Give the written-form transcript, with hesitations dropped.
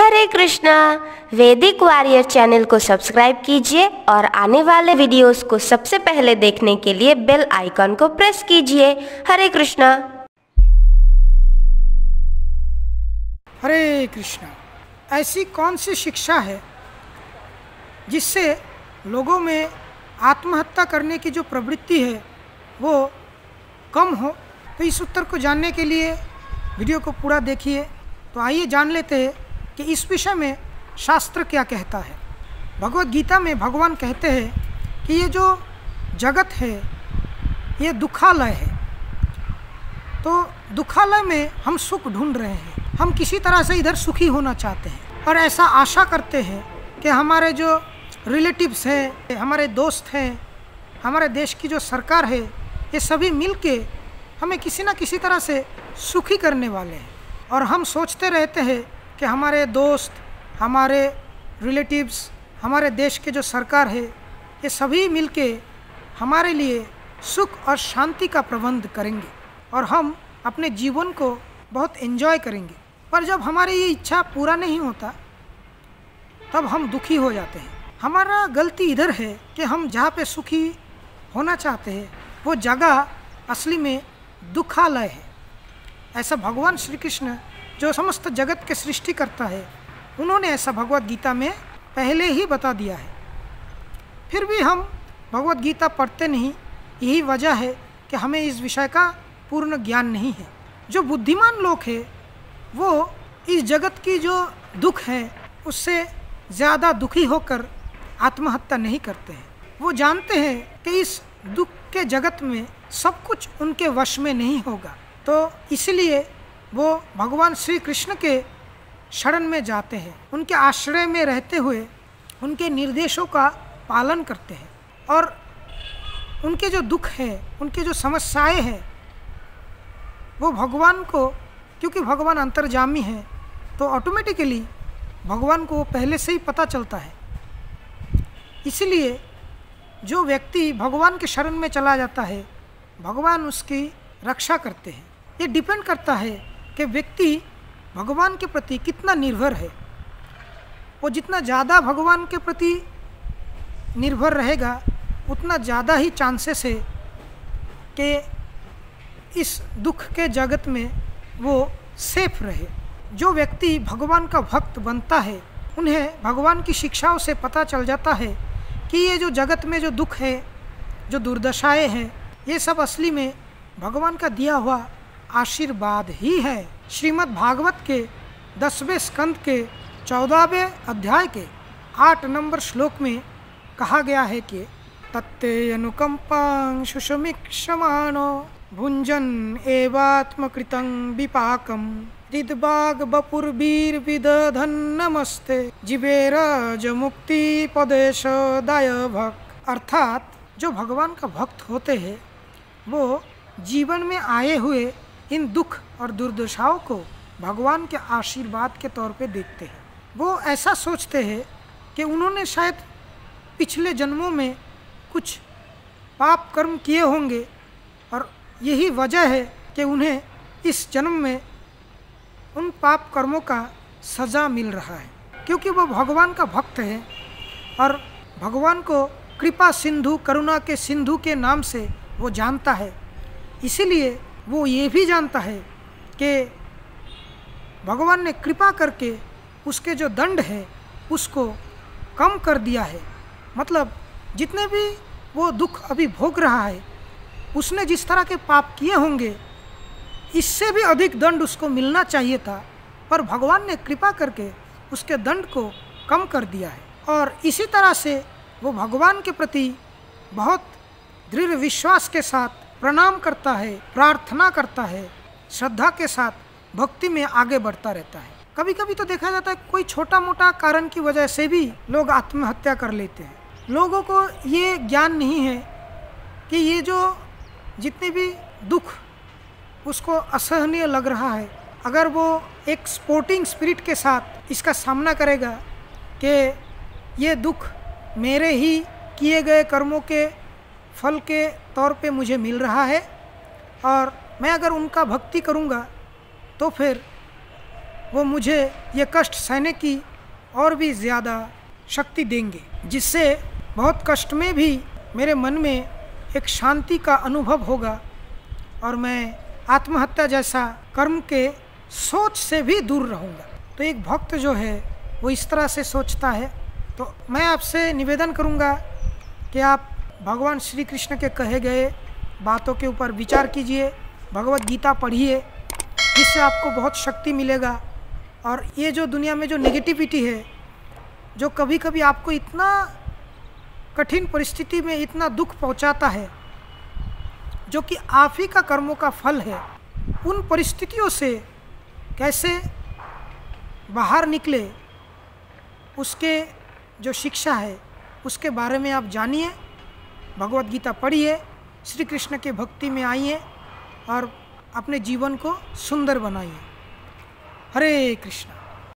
हरे कृष्णा। वैदिक warrior channel को subscribe कीजिए और आने वाले वीडियोस को सबसे पहले देखने के लिए बेल आइकन को प्रेस कीजिए। हरे कृष्णा। हरे कृष्णा। ऐसी कौन सी शिक्षा है जिससे लोगों में आत्महत्या करने की जो प्रवृत्ति है वो कम हो? तो इस उत्तर को जानने के लिए वीडियो को पूरा देखिए। तो आइए जान लेते हैं कि इस विषय में शास्त्र क्या कहता है। भगवत गीता में भगवान कहते हैं कि ये जो जगत है ये दुखालय है। तो दुखालय में हम सुख ढूंढ रहे हैं, हम किसी तरह से इधर सुखी होना चाहते हैं और ऐसा आशा करते हैं कि हमारे जो रिलेटिव्स हैं, हमारे दोस्त हैं, हमारे देश की जो सरकार है, ये सभी मिलके हमें किसी न किसी तरह से सुखी करने वाले हैं। और हम सोचते रहते हैं कि हमारे दोस्त, हमारे रिलेटिव्स, हमारे देश के जो सरकार है, ये सभी मिलके हमारे लिए सुख और शांति का प्रबंध करेंगे और हम अपने जीवन को बहुत एंजॉय करेंगे। पर जब हमारी ये इच्छा पूरा नहीं होता तब हम दुखी हो जाते हैं। हमारा गलती इधर है कि हम जहाँ पे सुखी होना चाहते हैं वो जगह असली में दुखालय है। ऐसा भगवान श्री कृष्ण जो समस्त जगत के सृष्टि करता है, उन्होंने ऐसा भगवत गीता में पहले ही बता दिया है। फिर भी हम भगवत गीता पढ़ते नहीं। यही वजह है कि हमें इस विषय का पूर्ण ज्ञान नहीं है। जो बुद्धिमान लोग हैं वो इस जगत की जो दुख है उससे ज़्यादा दुखी होकर आत्महत्या नहीं करते हैं। वो जानते हैं कि इस दुख के जगत में सब कुछ उनके वश में नहीं होगा, तो इसलिए वो भगवान श्री कृष्ण के शरण में जाते हैं, उनके आश्रय में रहते हुए उनके निर्देशों का पालन करते हैं और उनके जो दुख है, उनके जो समस्याएं हैं, वो भगवान को, क्योंकि भगवान अंतर्यामी है तो ऑटोमेटिकली भगवान को पहले से ही पता चलता है। इसलिए जो व्यक्ति भगवान के शरण में चला जाता है, भगवान उसकी रक्षा करते हैं। ये डिपेंड करता है कि व्यक्ति भगवान के प्रति कितना निर्भर है। वो जितना ज़्यादा भगवान के प्रति निर्भर रहेगा उतना ज़्यादा ही चांसेस है कि इस दुख के जगत में वो सेफ रहे। जो व्यक्ति भगवान का भक्त बनता है उन्हें भगवान की शिक्षाओं से पता चल जाता है कि ये जो जगत में जो दुख है, जो दुर्दशाएं हैं, ये सब असली में भगवान का दिया हुआ आशीर्वाद ही है। श्रीमद् भागवत के 10वें स्कंद के 14वें अध्याय के 8 नंबर श्लोक में कहा गया है कि तत्ते अनुकंपां सुषमीक्षमाणो भुंजन एवात्मकृतं विपाकं दिद्बाग बपुर्वीर्विदधन् नमस्ते जिवेरज मुक्ति पदेश दाय भक्त। अर्थात जो भगवान का भक्त होते हैं वो जीवन में आए हुए इन दुख और दुर्दशाओं को भगवान के आशीर्वाद के तौर पे देखते हैं। वो ऐसा सोचते हैं कि उन्होंने शायद पिछले जन्मों में कुछ पाप कर्म किए होंगे और यही वजह है कि उन्हें इस जन्म में उन पाप कर्मों का सज़ा मिल रहा है, क्योंकि वो भगवान का भक्त है और भगवान को कृपा सिंधु, करुणा के सिंधु के नाम से वो जानता है। इसीलिए वो ये भी जानता है कि भगवान ने कृपा करके उसके जो दंड है उसको कम कर दिया है। मतलब जितने भी वो दुख अभी भोग रहा है, उसने जिस तरह के पाप किए होंगे इससे भी अधिक दंड उसको मिलना चाहिए था, पर भगवान ने कृपा करके उसके दंड को कम कर दिया है। और इसी तरह से वो भगवान के प्रति बहुत दृढ़ विश्वास के साथ प्रणाम करता है, प्रार्थना करता है, श्रद्धा के साथ भक्ति में आगे बढ़ता रहता है। कभी कभी तो देखा जाता है कोई छोटा मोटा कारण की वजह से भी लोग आत्महत्या कर लेते हैं। लोगों को ये ज्ञान नहीं है कि ये जो जितने भी दुख उसको असहनीय लग रहा है, अगर वो एक स्पोर्टिंग स्पिरिट के साथ इसका सामना करेगा कि ये दुख मेरे ही किए गए कर्मों के फल के तौर पे मुझे मिल रहा है और मैं अगर उनका भक्ति करूँगा तो फिर वो मुझे ये कष्ट सहने की और भी ज़्यादा शक्ति देंगे, जिससे बहुत कष्ट में भी मेरे मन में एक शांति का अनुभव होगा और मैं आत्महत्या जैसा कर्म के सोच से भी दूर रहूँगा। तो एक भक्त जो है वो इस तरह से सोचता है। तो मैं आपसे निवेदन करूँगा कि आप भगवान श्री कृष्ण के कहे गए बातों के ऊपर विचार कीजिए, भगवत गीता पढ़िए, जिससे आपको बहुत शक्ति मिलेगा। और ये जो दुनिया में जो नेगेटिविटी है, जो कभी कभी आपको इतना कठिन परिस्थिति में इतना दुख पहुंचाता है, जो कि आप ही का कर्मों का फल है, उन परिस्थितियों से कैसे बाहर निकले, उसके जो शिक्षा है उसके बारे में आप जानिए, भगवत गीता पढ़िए, श्री कृष्ण के भक्ति में आइए और अपने जीवन को सुंदर बनाइए। हरे कृष्ण।